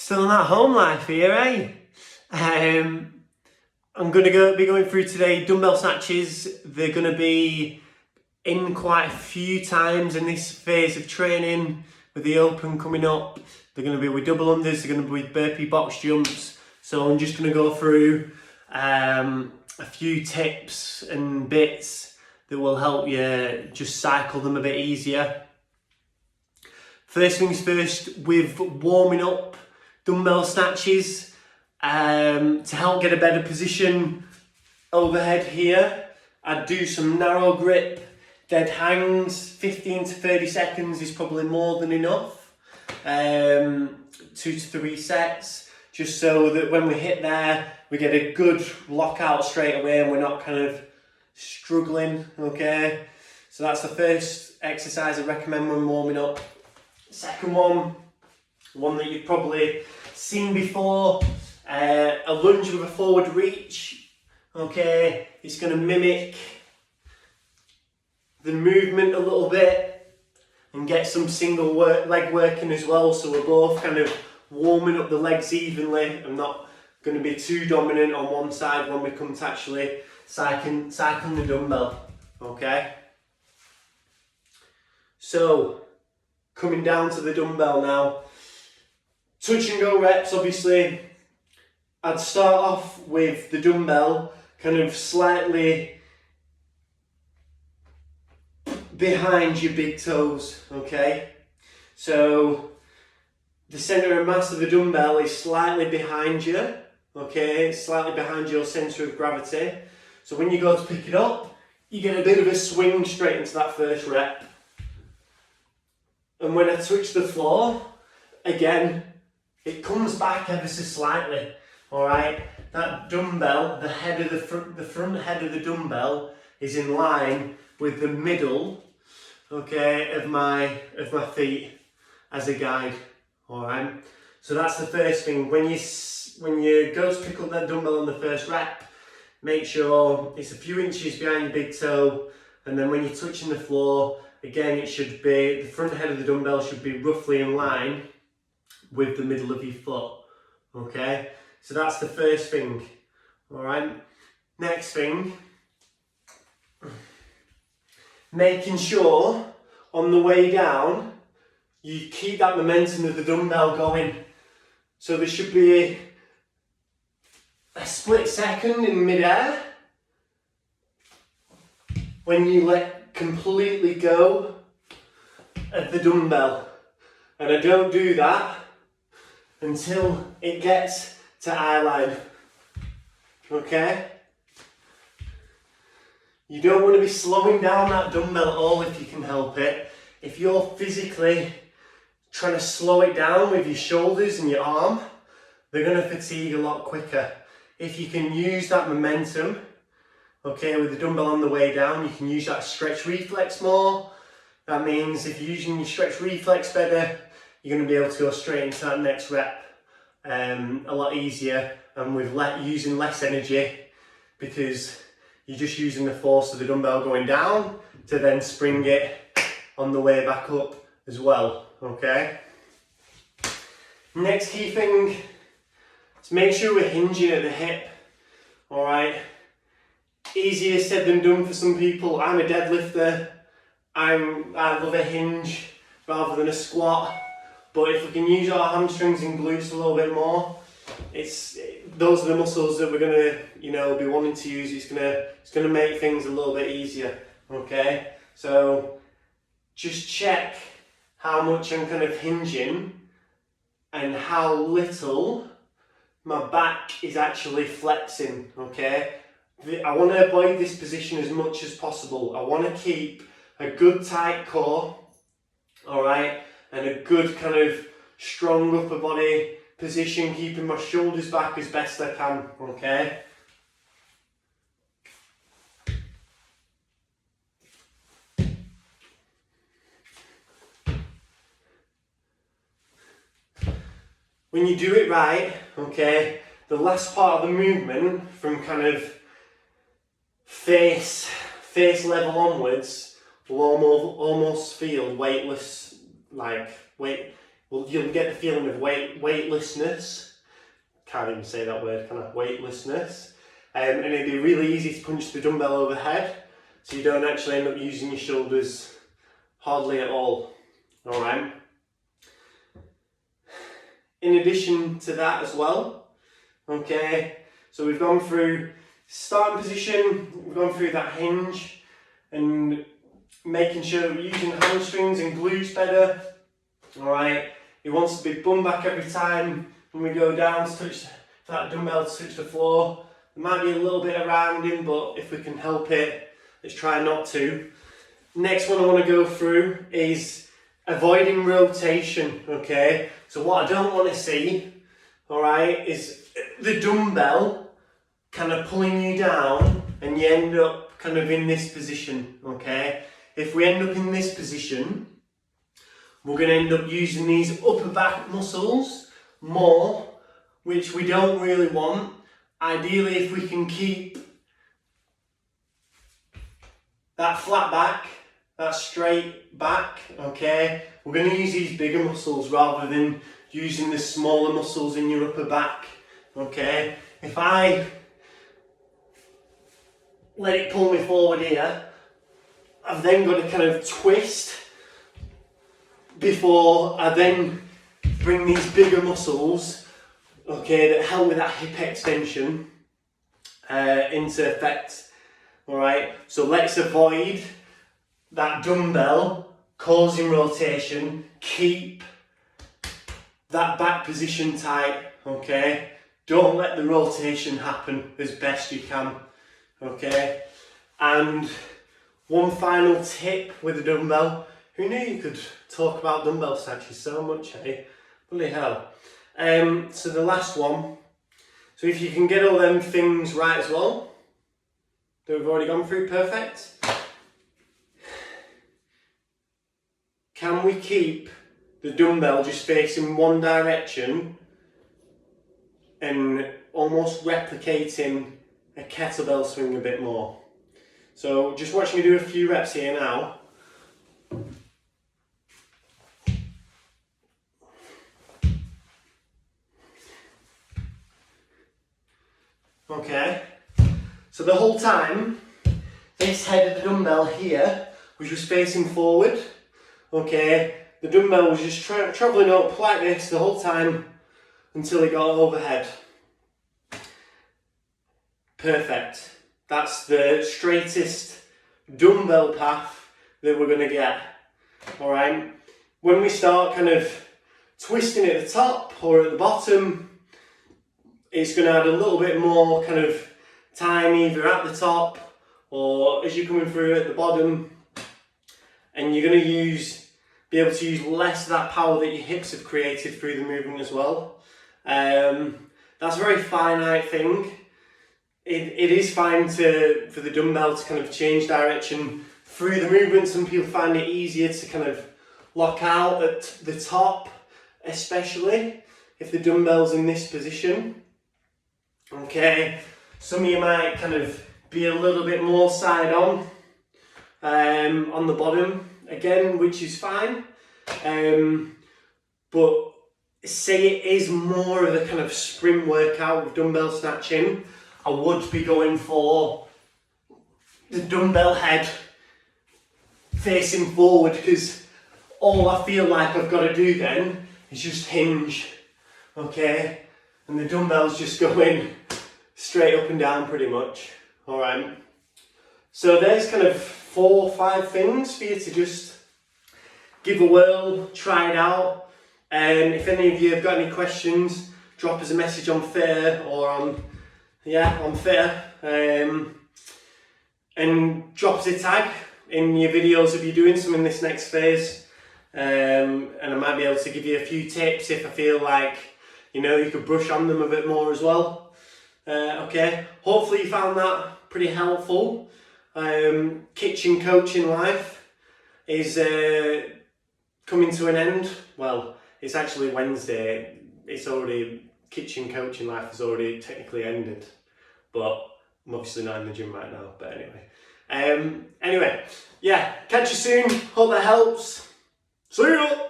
Still in that home life here, eh? I'm going to be going through today dumbbell snatches. They're going to be in quite a few times in this phase of training with the open coming up. They're going to be with double unders, they're going to be with burpee box jumps. So I'm just going to go through a few tips and bits that will help you just cycle them a bit easier. First things first, with warming up dumbbell snatches, to help get a better position overhead here, I'd do some narrow grip dead hangs. 15 to 30 seconds is probably more than enough. 2 to 3 sets, just so that when we hit there, we get a good lockout straight away and we're not kind of struggling, okay? So that's the first exercise I recommend when warming up. Second one that you've probably seen before, a lunge with a forward reach, okay? It's going to mimic the movement a little bit and get some single leg working as well, so we're both kind of warming up the legs evenly. I'm not going to be too dominant on one side when we come to actually cycling the dumbbell, okay? So, coming down to the dumbbell now, touch and go reps, obviously. I'd start off with the dumbbell kind of slightly behind your big toes, okay? So the centre of mass of the dumbbell is slightly behind you, okay? It's slightly behind your centre of gravity. So when you go to pick it up, you get a bit of a swing straight into that first rep. And when I touch the floor, again, it comes back ever so slightly, alright? That dumbbell, the front head of the dumbbell is in line with the middle, okay, of my feet as a guide, alright? So that's the first thing. When you go to pick up that dumbbell on the first rep, make sure it's a few inches behind your big toe, and then when you're touching the floor, again, it should be, the front head of the dumbbell should be roughly in line with the middle of your foot, okay? So that's the first thing, alright? Next thing, making sure on the way down, you keep that momentum of the dumbbell going. So there should be a split second in midair when you let completely go of the dumbbell, and I don't do that until it gets to eye line, okay? You don't want to be slowing down that dumbbell at all if you can help it. If you're physically trying to slow it down with your shoulders and your arm, they're going to fatigue a lot quicker. If you can use that momentum, okay, with the dumbbell on the way down, you can use that stretch reflex more. That means if you're using your stretch reflex better, you're going to be able to go straight into that next rep a lot easier and with using less energy, because you're just using the force of the dumbbell going down to then spring it on the way back up as well, okay? Next key thing is make sure we're hinging at the hip, alright? Easier said than done for some people. I'm a deadlifter. I love a hinge rather than a squat. But if we can use our hamstrings and glutes a little bit more, those are the muscles that we're gonna, be wanting to use. It's gonna make things a little bit easier. Okay. So just check how much I'm kind of hinging and how little my back is actually flexing. Okay. I want to avoid this position as much as possible. I want to keep a good tight core, alright, and a good kind of strong upper body position, keeping my shoulders back as best I can, okay? When you do it right, okay, the last part of the movement from kind of face level onwards will almost feel weightless, like well, you'll get the feeling of weightlessness. Can't even say that word, can I? Weightlessness. And it'd be really easy to punch the dumbbell overhead, so you don't actually end up using your shoulders hardly at all. Alright. In addition to that as well, okay, so we've gone through starting position, we've gone through that hinge and making sure that we're using hamstrings and glutes better. Alright, he wants a big bum back every time when we go down to touch that dumbbell to touch the floor. There might be a little bit of rounding, but if we can help it, let's try not to. Next one I want to go through is avoiding rotation, okay? So what I don't want to see, alright, is the dumbbell kind of pulling you down and you end up kind of in this position, okay? If we end up in this position, we're going to end up using these upper back muscles more, which we don't really want. Ideally, if we can keep that flat back, that straight back, okay, we're going to use these bigger muscles rather than using the smaller muscles in your upper back, okay. If I let it pull me forward here, I've then got to kind of twist before I then bring these bigger muscles, okay, that help with that hip extension into effect. Alright, so let's avoid that dumbbell causing rotation. Keep that back position tight, okay? Don't let the rotation happen as best you can, okay? And one final tip with the dumbbell. Who knew you could talk about dumbbell snatches so much, eh? Bloody hell. So the last one. So if you can get all them things right as well, that we've already gone through, perfect. Can we keep the dumbbell just facing one direction and almost replicating a kettlebell swing a bit more? So just watch me do a few reps here now. Okay, so the whole time, this head of the dumbbell here was just facing forward. Okay, the dumbbell was just travelling up like this the whole time until it got overhead. Perfect. That's the straightest dumbbell path that we're going to get. Alright, when we start kind of twisting at the top or at the bottom, it's going to add a little bit more kind of time either at the top or as you're coming through at the bottom, and you're going to be able to use less of that power that your hips have created through the movement as well. That's a very finite thing. It is fine for the dumbbell to kind of change direction through the movement. Some people find it easier to kind of lock out at the top, especially if the dumbbell's in this position. Okay, some of you might kind of be a little bit more side on the bottom again, which is fine. But say it is more of a kind of sprint workout with dumbbell snatching, I would be going for the dumbbell head facing forward, because all I feel like I've got to do then is just hinge, okay? And the dumbbell's just going straight up and down pretty much, alright? So there's kind of 4 or 5 things for you to just give a whirl, try it out. If any of you have got any questions, drop us a message on Twitter or on Twitter, and drop us a tag in your videos if you're doing some in this next phase, and I might be able to give you a few tips if I feel like you could brush on them a bit more as well. Okay, hopefully you found that pretty helpful. Kitchen coaching life is coming to an end. Well, it's actually Wednesday. Kitchen coaching life has already technically ended, but I'm obviously not in the gym right now. But anyway, yeah, catch you soon. Hope that helps. See ya.